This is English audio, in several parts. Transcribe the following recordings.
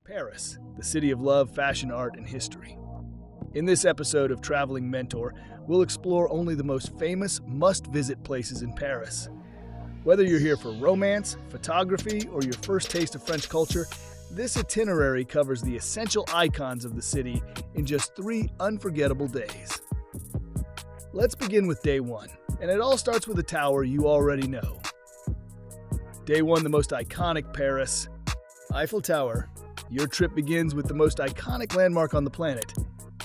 Paris, the city of love, fashion, art, and history. In this episode of Traveling Mentor, we'll explore only the most famous, must-visit places in Paris. Whether you're here for romance, photography, or your first taste of French culture, this itinerary covers the essential icons of the city in just 3 unforgettable days. Let's begin with day 1, and it all starts with a tower you already know. Day 1, the most iconic Paris, Eiffel Tower. Your trip begins with the most iconic landmark on the planet,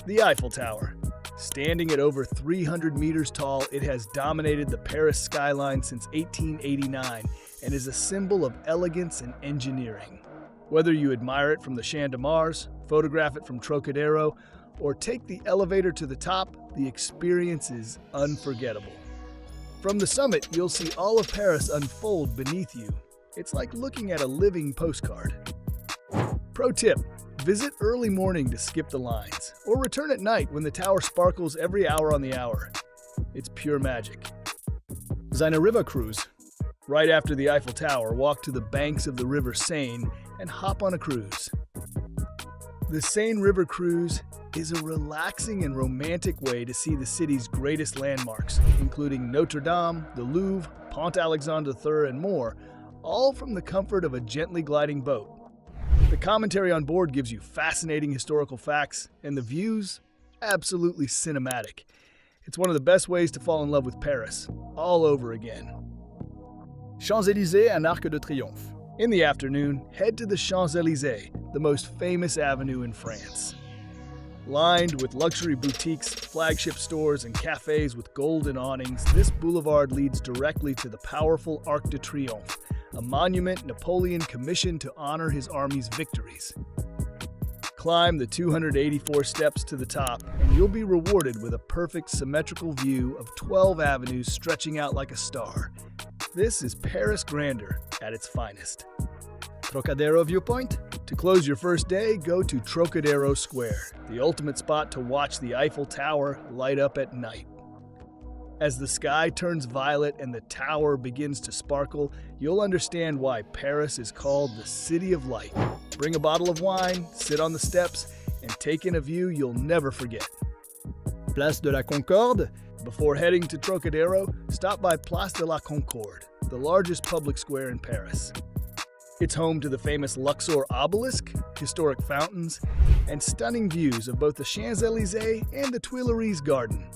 the Eiffel Tower. Standing at over 300 meters tall, it has dominated the Paris skyline since 1889 and is a symbol of elegance and engineering. Whether you admire it from the Champs de Mars, photograph it from Trocadéro, or take the elevator to the top, the experience is unforgettable. From the summit, you'll see all of Paris unfold beneath you. It's like looking at a living postcard. Pro tip, visit early morning to skip the lines, or return at night when the tower sparkles every hour on the hour. It's pure magic. Seine River cruise. Right after the Eiffel Tower, walk to the banks of the river Seine and hop on a cruise. The Seine River cruise is a relaxing and romantic way to see the city's greatest landmarks, including Notre-Dame, the Louvre, Pont Alexandre III, and more, all from the comfort of a gently gliding boat. The commentary on board gives you fascinating historical facts, and the views, absolutely cinematic. It's one of the best ways to fall in love with Paris, all over again. Champs-Élysées and Arc de Triomphe. In the afternoon, head to the Champs-Élysées, the most famous avenue in France. Lined with luxury boutiques, flagship stores, and cafes with golden awnings, this boulevard leads directly to the powerful Arc de Triomphe, a monument Napoleon commissioned to honor his army's victories. Climb the 284 steps to the top, and you'll be rewarded with a perfect symmetrical view of 12 avenues stretching out like a star. This is Paris grandeur at its finest. Trocadéro Viewpoint? To close your first day, go to Trocadéro Square, the ultimate spot to watch the Eiffel Tower light up at night. As the sky turns violet and the tower begins to sparkle, you'll understand why Paris is called the City of Light. Bring a bottle of wine, sit on the steps, and take in a view you'll never forget. Place de la Concorde? Before heading to Trocadéro, stop by Place de la Concorde, the largest public square in Paris. It's home to the famous Luxor obelisk, historic fountains, and stunning views of both the Champs-Élysées and the Tuileries garden.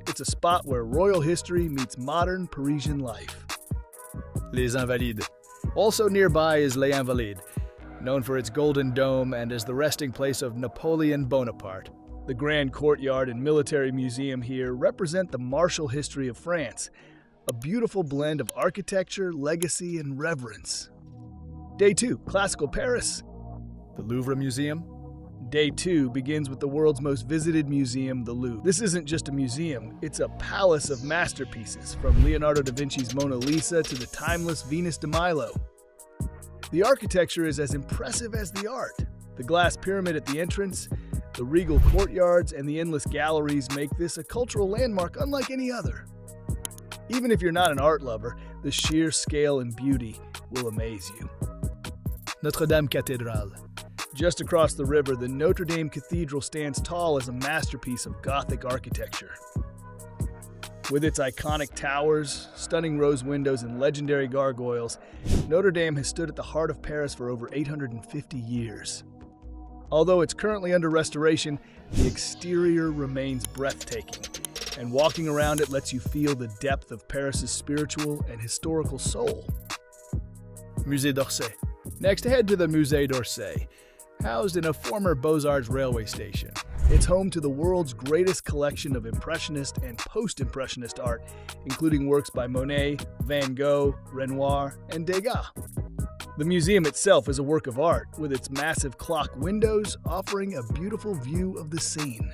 It's a spot where royal history meets modern Parisian life. Les Invalides. Also nearby is Les Invalides, known for its golden dome and as the resting place of Napoleon Bonaparte. The grand courtyard and military museum here represent the martial history of France, a beautiful blend of architecture, legacy, and reverence. Day 2, classical Paris. The Louvre Museum. Day 2 begins with the world's most visited museum, the Louvre. This isn't just a museum, it's a palace of masterpieces, from Leonardo da Vinci's Mona Lisa to the timeless Venus de Milo. The architecture is as impressive as the art. The glass pyramid at the entrance, the regal courtyards, and the endless galleries make this a cultural landmark unlike any other. Even if you're not an art lover, the sheer scale and beauty will amaze you. Notre-Dame Cathedral. Just across the river, the Notre-Dame Cathedral stands tall as a masterpiece of Gothic architecture. With its iconic towers, stunning rose windows, and legendary gargoyles, Notre Dame has stood at the heart of Paris for over 850 years. Although it's currently under restoration, the exterior remains breathtaking, and walking around it lets you feel the depth of Paris's spiritual and historical soul. Musée d'Orsay. Next, head to the Musée d'Orsay, housed in a former Beaux-Arts railway station. It's home to the world's greatest collection of Impressionist and Post-Impressionist art, including works by Monet, Van Gogh, Renoir, and Degas. The museum itself is a work of art, with its massive clock windows offering a beautiful view of the Seine.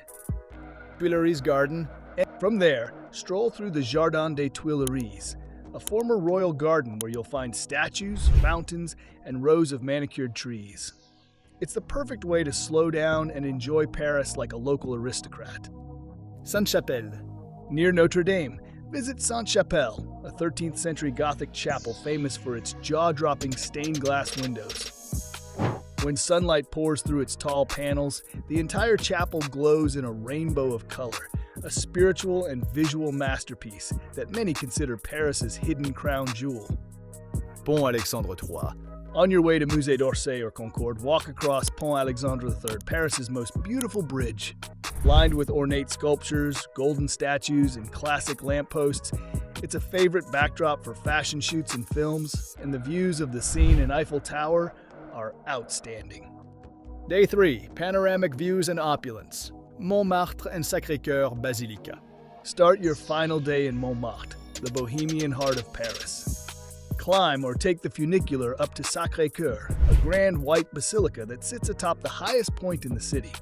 Tuileries garden. From there, stroll through the Jardin des Tuileries, a former royal garden where you'll find statues, fountains, and rows of manicured trees. It's the perfect way to slow down and enjoy Paris like a local aristocrat. Sainte-Chapelle. Near Notre Dame, visit Sainte-Chapelle, a 13th century Gothic chapel famous for its jaw-dropping stained glass windows. When sunlight pours through its tall panels, the entire chapel glows in a rainbow of color, a spiritual and visual masterpiece that many consider Paris's hidden crown jewel. Pont Alexandre III. On your way to Musée d'Orsay or Concorde, walk across Pont Alexandre III, Paris's most beautiful bridge. Lined with ornate sculptures, golden statues, and classic lampposts, it's a favorite backdrop for fashion shoots and films, and the views of the Seine and Eiffel Tower are outstanding. Day 3. Panoramic views and opulence. Montmartre and Sacré-Cœur Basilica. Start your final day in Montmartre, the bohemian heart of Paris. Climb or take the funicular up to Sacré-Cœur, a grand white basilica that sits atop the highest point in the city.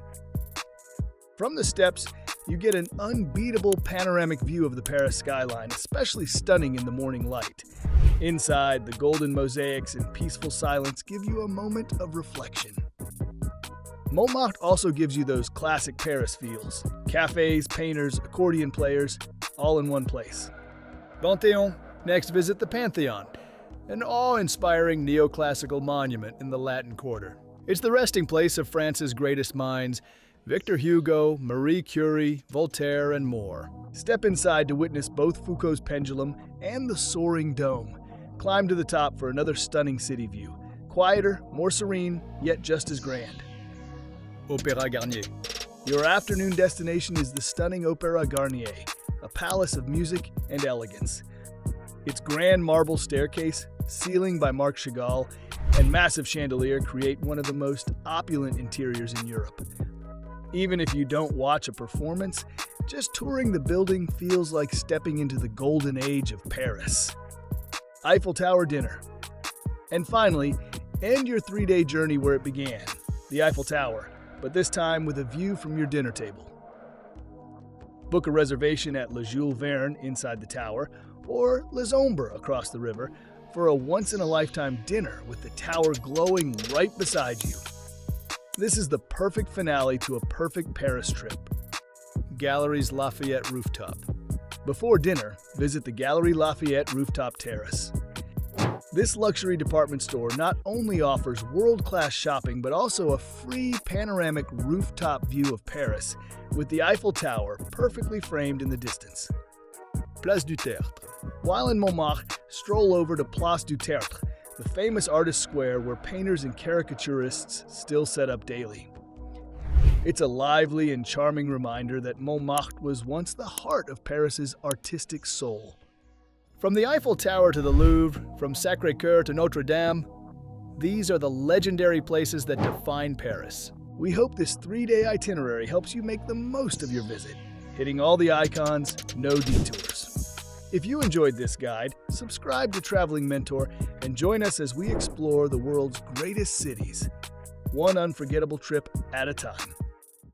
From the steps, you get an unbeatable panoramic view of the Paris skyline, especially stunning in the morning light. Inside, the golden mosaics and peaceful silence give you a moment of reflection. Montmartre also gives you those classic Paris feels. Cafes, painters, accordion players, all in one place. Panthéon. Next, visit the Pantheon, an awe-inspiring neoclassical monument in the Latin Quarter. It's the resting place of France's greatest minds, Victor Hugo, Marie Curie, Voltaire, and more. Step inside to witness both Foucault's pendulum and the soaring dome. Climb to the top for another stunning city view. Quieter, more serene, yet just as grand. Opéra Garnier. Your afternoon destination is the stunning Opéra Garnier, a palace of music and elegance. Its grand marble staircase, ceiling by Marc Chagall, and massive chandelier create one of the most opulent interiors in Europe. Even if you don't watch a performance, just touring the building feels like stepping into the golden age of Paris. Eiffel Tower dinner. And finally, end your 3-day journey where it began, the Eiffel Tower, but this time with a view from your dinner table. Book a reservation at Le Jules Verne inside the tower, or Les Ombres across the river, for a once-in-a-lifetime dinner with the tower glowing right beside you. This is the perfect finale to a perfect Paris trip. Galeries Lafayette Rooftop. Before dinner, visit the Galerie Lafayette Rooftop Terrace. This luxury department store not only offers world-class shopping, but also a free panoramic rooftop view of Paris, with the Eiffel Tower perfectly framed in the distance. Place du Tertre. While in Montmartre, stroll over to Place du Tertre, the famous artist square where painters and caricaturists still set up daily. It's a lively and charming reminder that Montmartre was once the heart of Paris's artistic soul. From the Eiffel Tower to the Louvre, from Sacré-Cœur to Notre-Dame, these are the legendary places that define Paris. We hope this 3-day itinerary helps you make the most of your visit, hitting all the icons, no detours. If you enjoyed this guide, subscribe to Traveling Mentor and join us as we explore the world's greatest cities, one unforgettable trip at a time.